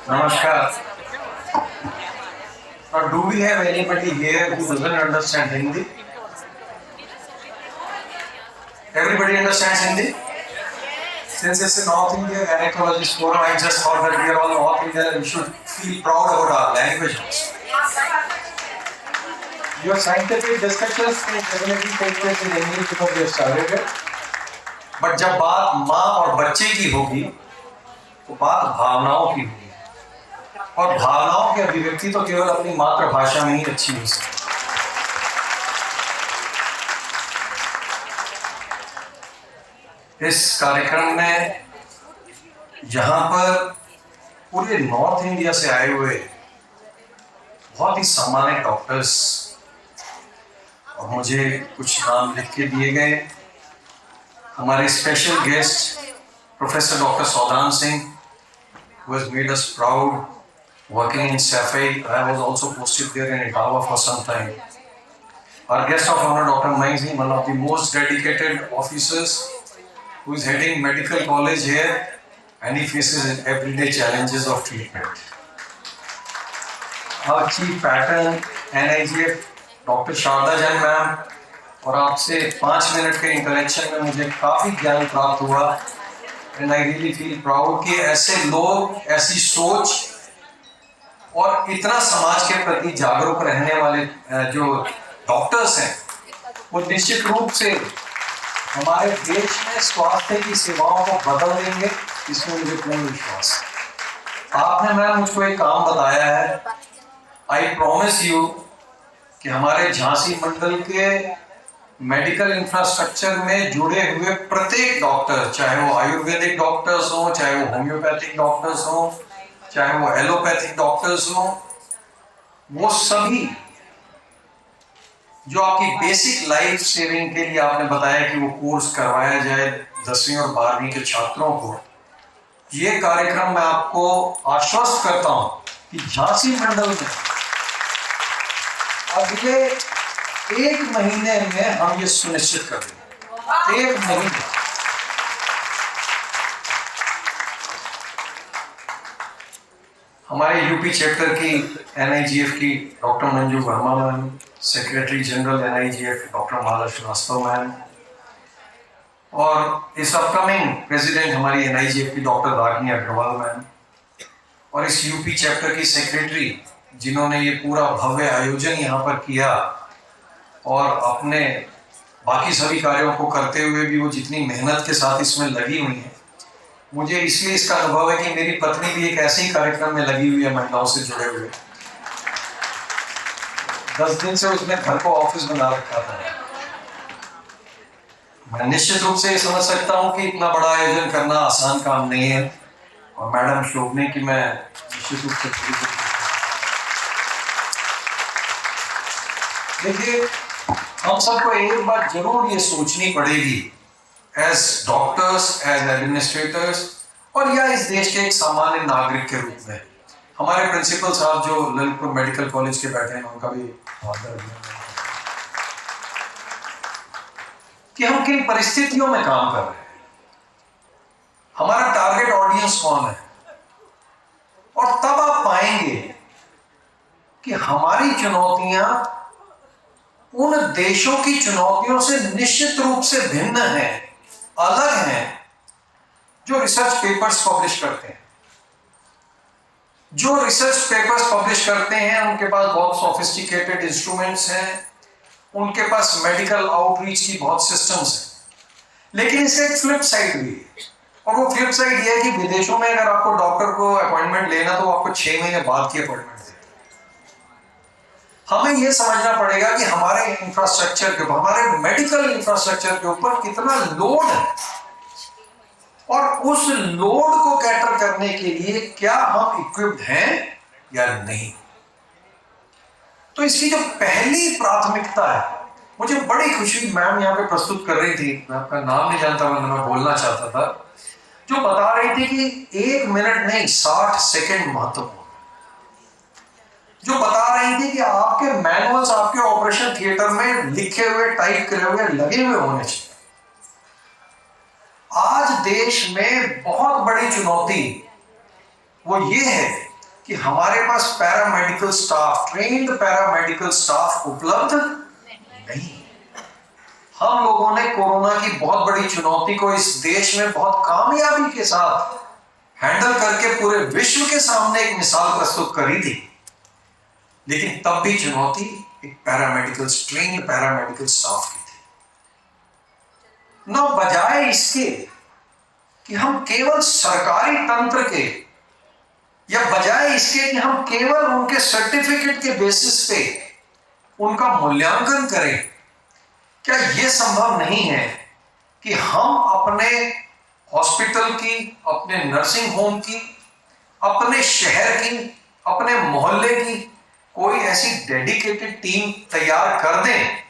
Namaskar. Now, do we have anybody here who doesn't understand Hindi? Everybody understands Hindi? Since it's a North India gynecologist forum, I just thought that we are all North Indian and we should feel proud about our language. Your scientific discussions can definitely take place in English because we have started it. But जब बात माँ और बच्चे की होगी, तो बात भावनाओं की होगी. और भावनाओं की अभिव्यक्ति तो केवल अपनी मातृभाषा में ही अच्छी हो सकती है. इस कार्यक्रम में यहाँ पर पूरे नॉर्थ इंडिया से आए हुए बहुत ही सम्मानित डॉक्टर्स और मुझे कुछ नाम लिख के दिए गए. हमारे special guest professor doctor Saudan Singh, who has made us proud working in Safai. I was also posted there in Itawa for some time. Our guest of honor, Dr. Maizin, one of the most dedicated officers who is heading medical college here, and he faces everyday challenges of treatment. Our chief pattern, NIGF, Dr. Sharda Jain ma'am, और आपसे 5 minute के interaction में मुझे काफ़ी ज्ञान प्राप्त हुआ. And I really feel proud कि ऐसे लोग, ऐसी सोच और इतना समाज के प्रति जागरूक रहने वाले जो डॉक्टर्स हैं, वो निश्चित रूप से हमारे देश में स्वास्थ्य की सेवाओं को बदल देंगे, इसमें मुझे पूर्ण विश्वास है. आपने मैम मुझको एक काम बताया है. आई प्रॉमिस यू कि हमारे झांसी मंडल के मेडिकल इंफ्रास्ट्रक्चर में जुड़े हुए प्रत्येक डॉक्टर, चाहे वो आयुर्वेदिक डॉक्टर्स हो, चाहे वो होम्योपैथिक डॉक्टर्स हो, चाहे वो एलोपैथिक डॉक्टर्स हो, वो सभी जो आपकी बेसिक लाइफ सेविंग के लिए आपने बताया कि वो कोर्स करवाया जाए 10वीं और 12वीं के छात्रों को, ये कार्यक्रम मैं आपको आश्वस्त करता हूं कि झांसी मंडल में अगले 1 महीने में हम ये सुनिश्चित कर देंगे. 1 महीने. हमारे यूपी चैप्टर की NIGF की doctor Manju Verma ma'am, secretary general NIGF doctor Mala Srivastava ma'am, और इस अपकमिंग प्रेसिडेंट हमारी NIGF की डॉक्टर रागिनी अग्रवाल मैम, और इस यूपी चैप्टर की सेक्रेटरी जिन्होंने ये पूरा भव्य आयोजन यहाँ पर किया और अपने बाकी सभी कार्यों को करते हुए भी वो जितनी मेहनत के साथ इसमें लगी हुई है. मुझे इसलिए इसका अनुभव है कि मेरी पत्नी भी एक ऐसे ही कार्यक्रम में लगी हुई है, महिलाओं से जुड़े हुए. 10 दिन से उसने घर को ऑफिस बना रखा था. मैं निश्चित रूप से समझ सकता हूँ कि इतना बड़ा आयोजन करना आसान काम नहीं है, और मैडम शोभनी की मैं निश्चित रूप से देखिए, हम सबको एक बात जरूर ये सोचनी पड़ेगी एज डॉक्टर्स, एज एडमिनिस्ट्रेटर्स, और या इस देश के एक सामान्य नागरिक के रूप में. हमारे प्रिंसिपल साहब जो ललितपुर मेडिकल कॉलेज के बैठे हैं, उनका भी कि हम किन परिस्थितियों में काम कर रहे हैं, हमारा टारगेट ऑडियंस कौन है, और तब आप पाएंगे कि हमारी चुनौतियां उन देशों की चुनौतियों से निश्चित रूप से भिन्न है, अलग हैं, जो रिसर्च पेपर्स पब्लिश करते हैं. जो रिसर्च पेपर्स पब्लिश करते हैं उनके पास बहुत सोफिस्टिकेटेड इंस्ट्रूमेंट्स हैं, उनके पास मेडिकल आउटरीच की बहुत सिस्टम्स हैं. लेकिन इसका एक फ्लिप साइड भी है, और वो फ्लिप साइड ये है कि विदेशों में अगर आपको डॉक्टर को अपॉइंटमेंट लेना तो आपको 6 महीने बाद की अपॉइंटमेंट. हमें यह समझना पड़ेगा कि हमारे इंफ्रास्ट्रक्चर के ऊपर, हमारे मेडिकल इंफ्रास्ट्रक्चर के ऊपर कितना लोड है, और उस लोड को कैटर करने के लिए क्या हम इक्विप्ड हैं या नहीं. तो इसकी जो पहली प्राथमिकता है, मुझे बड़ी खुशी, मैम यहाँ पे प्रस्तुत कर रही थी, मैं आपका नाम नहीं जानता, मैं बोलना चाहता था, जो बता रही थी कि 1 मिनट नहीं 60 सेकेंड महत्वपूर्ण, जो बता रही थी कि आपके मैनुअल्स आपके ऑपरेशन थिएटर में लिखे हुए, टाइप करे हुए, लगे हुए होने चाहिए. आज देश में बहुत बड़ी चुनौती वो ये है कि हमारे पास paramedical staff, trained paramedical staff उपलब्ध नहीं। हम लोगों ने कोरोना की बहुत बड़ी चुनौती को इस देश में बहुत कामयाबी के साथ हैंडल करके पूरे विश्व के सामने एक मिसाल प्रस्तुत करी थी, लेकिन तब भी चुनौती एक पैरामेडिकल, ट्रेन्ड पैरामेडिकल स्टाफ की थी। न बजाय इसके कि हम केवल सरकारी तंत्र के, या बजाय इसके कि हम केवल उनके सर्टिफिकेट के बेसिस पे उनका मूल्यांकन करें, क्या यह संभव नहीं है कि हम अपने हॉस्पिटल की, अपने नर्सिंग होम की, अपने शहर की, अपने मोहल्ले की कोई ऐसी डेडिकेटेड टीम तैयार कर दें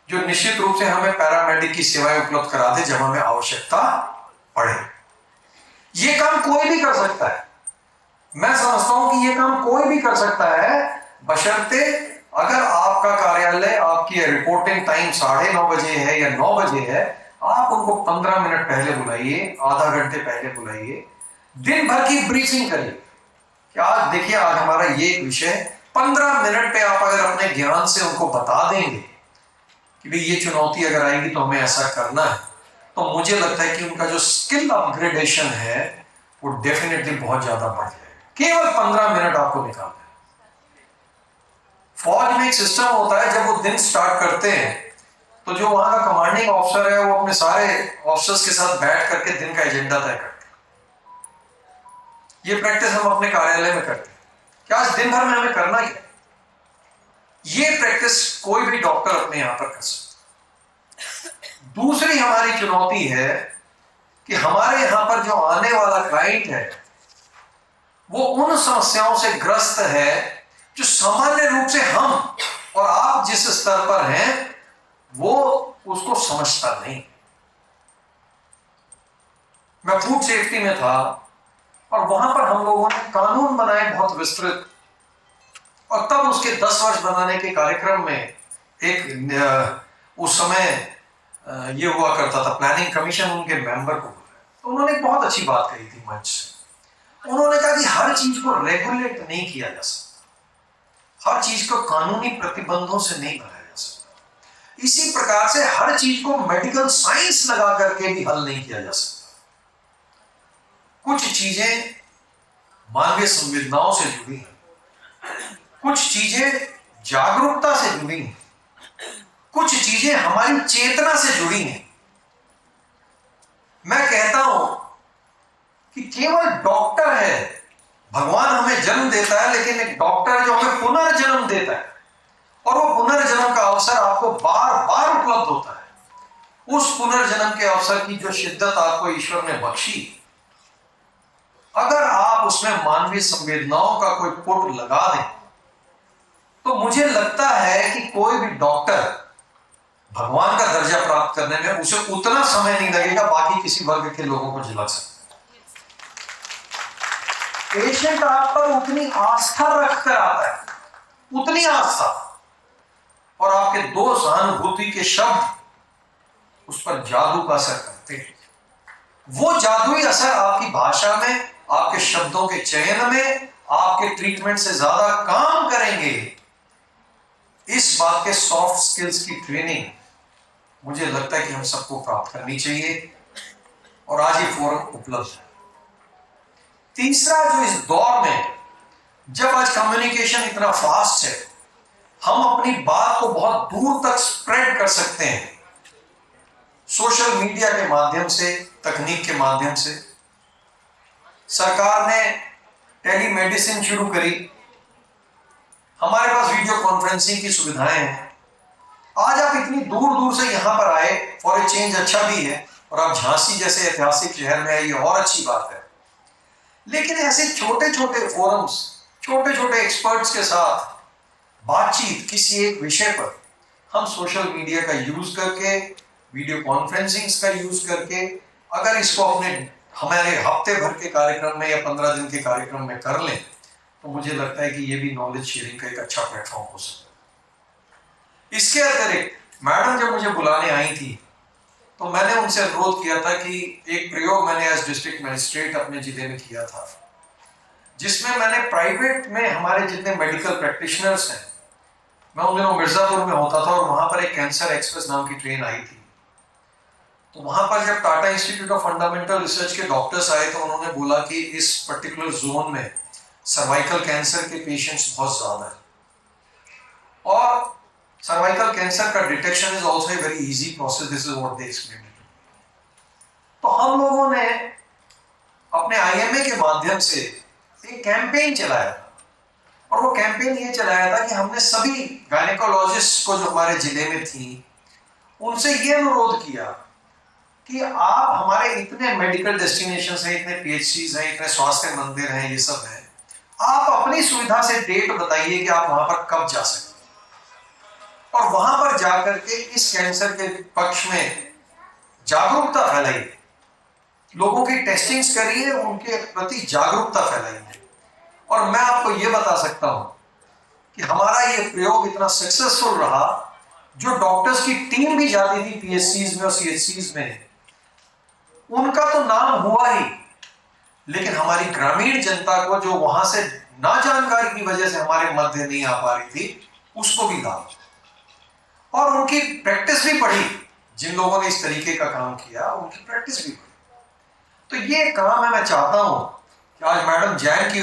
जो निश्चित रूप से हमें पैरामेडिक की सेवाएं उपलब्ध करा दे जब हमें आवश्यकता पड़े। यह काम कोई भी कर सकता है। मैं समझता हूं कि यह काम कोई भी कर सकता है, बशर्ते अगर आपका कार्यालय, आपकी रिपोर्टिंग टाइम 9:30 बजे है या 9 बजे है, आप उनको 15 मिनट पहले बुलाइए, आधा घंटे पहले बुलाइए, दिन भर की ब्रीफिंग करिए कि आज देखिए, आज हमारा ये विषय 15 मिनट पे आप अगर अपने ज्ञान से उनको बता देंगे कि भाई ये चुनौती अगर आएगी तो हमें ऐसा करना है, तो मुझे लगता है कि उनका जो स्किल अपग्रेडेशन है वो डेफिनेटली बहुत ज्यादा बढ़ जाएगा। केवल 15 मिनट आपको निकालना है। फौज में एक सिस्टम होता है, जब वो दिन स्टार्ट करते हैं तो जो वहां का कमांडिंग ऑफिसर है वो अपने सारे ऑफिसर्स के साथ बैठ करके दिन का एजेंडा तय करते हैं। ये प्रैक्टिस हम अपने कार्यालय में करते हैं कि आज दिन भर में हमें करना ही है। ये प्रैक्टिस कोई भी डॉक्टर अपने यहां पर कर सकता है। दूसरी हमारी चुनौती है कि हमारे यहां पर जो आने वाला क्लाइंट है वो उन समस्याओं से ग्रस्त है जो सामान्य रूप से हम और आप जिस स्तर पर हैं वो उसको समझता नहीं। मैं फूड सेफ्टी में था और वहां पर हम लोगों ने कानून बनाए बहुत विस्तृत, और तब उसके 10 वर्ष बनाने के कार्यक्रम में एक उस समय ये हुआ करता था, प्लानिंग कमीशन उनके मेंबर को बुलाया, तो उन्होंने बहुत अच्छी बात कही थी मंच से। उन्होंने कहा कि हर चीज को रेगुलेट नहीं किया जा सकता, हर चीज को कानूनी प्रतिबंधों से नहीं बनाया जा सकता, इसी प्रकार से हर चीज को मेडिकल साइंस लगा करके भी हल नहीं किया जा सकता। कुछ चीजें मानवीय संवेदनाओं से जुड़ी हैं, कुछ चीजें जागरूकता से जुड़ी हैं, कुछ चीजें हमारी चेतना से जुड़ी हैं। मैं कहता हूं कि केवल डॉक्टर है, भगवान हमें जन्म देता है, लेकिन एक डॉक्टर जो हमें पुनर्जन्म देता है, और वो पुनर्जन्म का अवसर आपको बार बार उपलब्ध होता है। उस पुनर्जन्म के अवसर की जो शिद्दत आपको ईश्वर ने बख्शी, अगर आप उसमें मानवीय संवेदनाओं का कोई पुट लगा दें तो मुझे लगता है कि कोई भी डॉक्टर भगवान का दर्जा प्राप्त करने में उसे उतना समय नहीं लगेगा बाकी किसी वर्ग के लोगों को झिला सकता। पेशेंट आप पर उतनी आस्था रखकर आता है, उतनी आस्था, और आपके 2 सहानुभूति के शब्द उस पर जादू का असर करते हैं। वो जादुई असर आपकी भाषा में, आपके शब्दों के चयन में, आपके ट्रीटमेंट से ज्यादा काम करेंगे। इस बात के सॉफ्ट स्किल्स की ट्रेनिंग मुझे लगता है कि हम सबको प्राप्त करनी चाहिए, और आज ये फोरम उपलब्ध है। तीसरा, जो इस दौर में जब आज कम्युनिकेशन इतना फास्ट है, हम अपनी बात को बहुत दूर तक स्प्रेड कर सकते हैं सोशल मीडिया के माध्यम से, तकनीक के माध्यम से। सरकार ने टेलीमेडिसिन शुरू करी, हमारे पास वीडियो कॉन्फ्रेंसिंग की सुविधाएं हैं। आज आप इतनी दूर दूर से यहां पर आए, फॉर ए चेंज अच्छा भी है, और आप झांसी जैसे ऐतिहासिक शहर में आए, ये और अच्छी बात है। लेकिन ऐसे छोटे छोटे फोरम्स, छोटे छोटे एक्सपर्ट्स के साथ बातचीत किसी एक विषय पर हम सोशल मीडिया का यूज करके, वीडियो कॉन्फ्रेंसिंग का यूज करके, अगर इसको अपने हमारे हफ्ते भर के कार्यक्रम में या 15 दिन के कार्यक्रम में कर लें, तो मुझे लगता है कि ये भी नॉलेज शेयरिंग का एक अच्छा प्लेटफॉर्म हो सकता है। इसके अतिरिक्त मैडम जब मुझे बुलाने आई थी तो मैंने उनसे अनुरोध किया था कि एक प्रयोग मैंने एज डिस्ट्रिक्ट मजिस्ट्रेट अपने जिले में किया था जिसमें मैंने प्राइवेट में हमारे जितने मेडिकल प्रैक्टिशनर्स हैं, मैं उन दिनों मिर्जापुर में होता था और वहां पर एक कैंसर एक्सप्रेस नाम की ट्रेन आई थी। तो वहां पर जब Tata institute of fundamental research के डॉक्टर्स आए तो उन्होंने बोला कि इस पर्टिकुलर जोन में सर्वाइकल कैंसर के पेशेंट्स बहुत ज्यादा है और सर्वाइकल कैंसर का detection is also a very easy process, this is what they explain. तो हम लोगों ने अपने आईएमए के माध्यम से एक कैंपेन चलाया और वो कैंपेन ये चलाया था कि हमने सभी गायनेकोलॉजिस्ट को जो हमारे जिले में थी उनसे ये अनुरोध किया कि आप हमारे इतने मेडिकल डेस्टिनेशंस हैं, इतने पीएचसीज हैं, इतने स्वास्थ्य मंदिर हैं, ये सब हैं, आप अपनी सुविधा से डेट बताइए कि आप वहां पर कब जा सकते हैं और वहां पर जाकर के इस कैंसर के पक्ष में जागरूकता फैलाइए, लोगों की टेस्टिंग्स करिए, उनके प्रति जागरूकता फैलाइए। और मैं आपको ये बता सकता हूं कि हमारा ये प्रयोग इतना सक्सेसफुल रहा, जो डॉक्टर्स की टीम भी जाती थी पीएचसीज में और सीएचसीज में, उनका तो नाम हुआ ही, लेकिन हमारी ग्रामीण जनता को जो वहां से ना जानकारी की वजह से हमारे मध्य नहीं आ पा रही थी, उसको भी लाभ और उनकी प्रैक्टिस भी बढ़ी। जिन लोगों ने इस तरीके का काम किया उनकी प्रैक्टिस भी बढ़ी। तो ये काम है, मैं चाहता हूं कि आज मैडम जैन की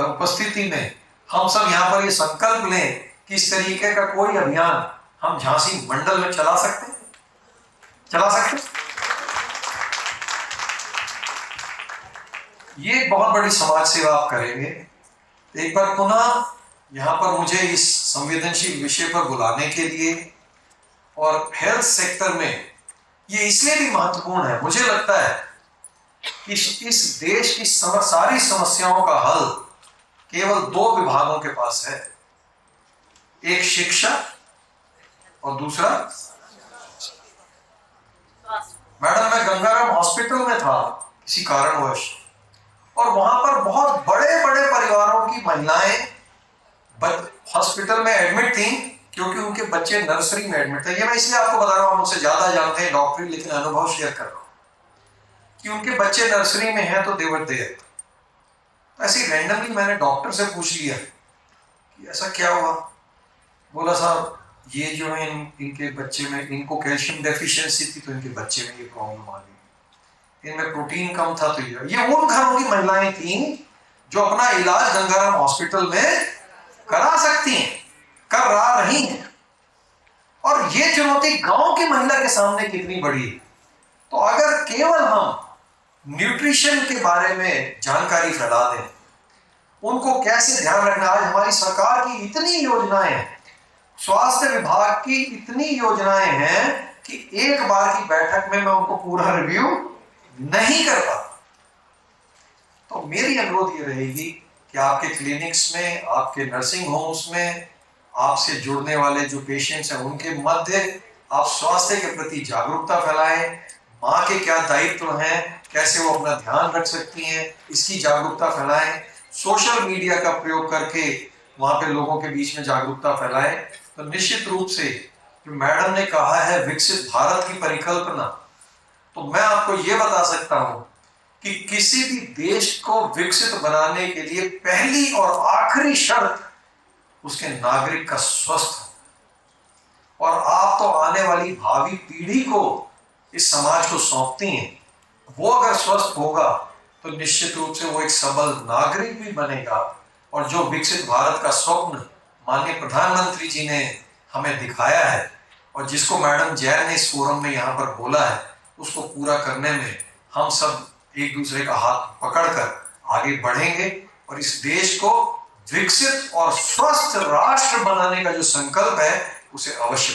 उपस्थिति में हम सब यहाँ पर ये संकल्प लें कि इस तरीके का कोई अभियान हम झांसी मंडल में चला सकते हैं। ये बहुत बड़ी समाज सेवा आप करेंगे। एक बार पुनः यहाँ पर मुझे इस संवेदनशील विषय पर बुलाने के लिए और हेल्थ सेक्टर में ये इसलिए भी महत्वपूर्ण है, मुझे लगता है कि इस देश की सारी समस्याओं का हल केवल दो विभागों के पास है, एक शिक्षा और दूसरा। मैडम, मैं गंगाराम हॉस्पिटल में था किसी कारणवश और वहां पर बहुत बड़े बड़े परिवारों की महिलाएं हॉस्पिटल में एडमिट थी क्योंकि उनके बच्चे नर्सरी में एडमिट थे। ये मैं इसलिए आपको बता रहा हूं, मुझसे ज्यादा जानते हैं डॉक्टरी, लेकिन अनुभव शेयर कर रहा हूं कि उनके बच्चे नर्सरी में हैं तो देवर देयर। ऐसे रैंडमली मैंने डॉक्टर से पूछ लिया कि ऐसा क्या हुआ। बोला साहब ये जो है इनके बच्चे में, इनको कैल्शियम डेफिशिएंसी थी तो इनके बच्चे में ये प्रॉब्लम आ गई, इनमें प्रोटीन कम था। तो ये उन घरों की महिलाएं थी जो अपना इलाज गंगाराम हॉस्पिटल में करा सकती हैं, कर रही हैं। और ये चुनौती गांव की महिला के सामने कितनी बड़ी है। तो अगर केवल हम न्यूट्रिशन के बारे में जानकारी फैला दें, उनको कैसे ध्यान रखना, आज हमारी सरकार की इतनी योजनाएं हैं, स्वास्थ्य विभाग की इतनी योजनाएं हैं कि एक बार की बैठक में मैं उनको पूरा रिव्यू नहीं कर पाता। तो मेरी अनुरोध ये रहेगी कि आपके क्लिनिक्स में, आपके नर्सिंग होम्स में, आपसे जुड़ने वाले जो पेशेंट्स हैं उनके मध्य आप स्वास्थ्य के प्रति जागरूकता फैलाएं। माँ के क्या दायित्व हैं, कैसे वो अपना ध्यान रख सकती हैं, इसकी जागरूकता फैलाएं। सोशल मीडिया का प्रयोग करके वहां पे लोगों के बीच में जागरूकता फैलाएं। तो निश्चित रूप से जो मैडम ने कहा है विकसित भारत की परिकल्पना, तो मैं आपको ये बता सकता हूं कि किसी भी देश को विकसित बनाने के लिए पहली और आखिरी शर्त उसके नागरिक का स्वस्थ हो। और आप तो आने वाली भावी पीढ़ी को इस समाज को सौंपती हैं, वो अगर स्वस्थ होगा तो निश्चित रूप से वो एक सबल नागरिक भी बनेगा। और जो विकसित भारत का स्वप्न माननीय प्रधानमंत्री जी ने हमें दिखाया है और जिसको मैडम जैन ने इस फोरम में यहाँ पर बोला है, उसको पूरा करने में हम सब एक दूसरे का हाथ पकड़कर आगे बढ़ेंगे और इस देश को विकसित और स्वस्थ राष्ट्र बनाने का जो संकल्प है उसे अवश्य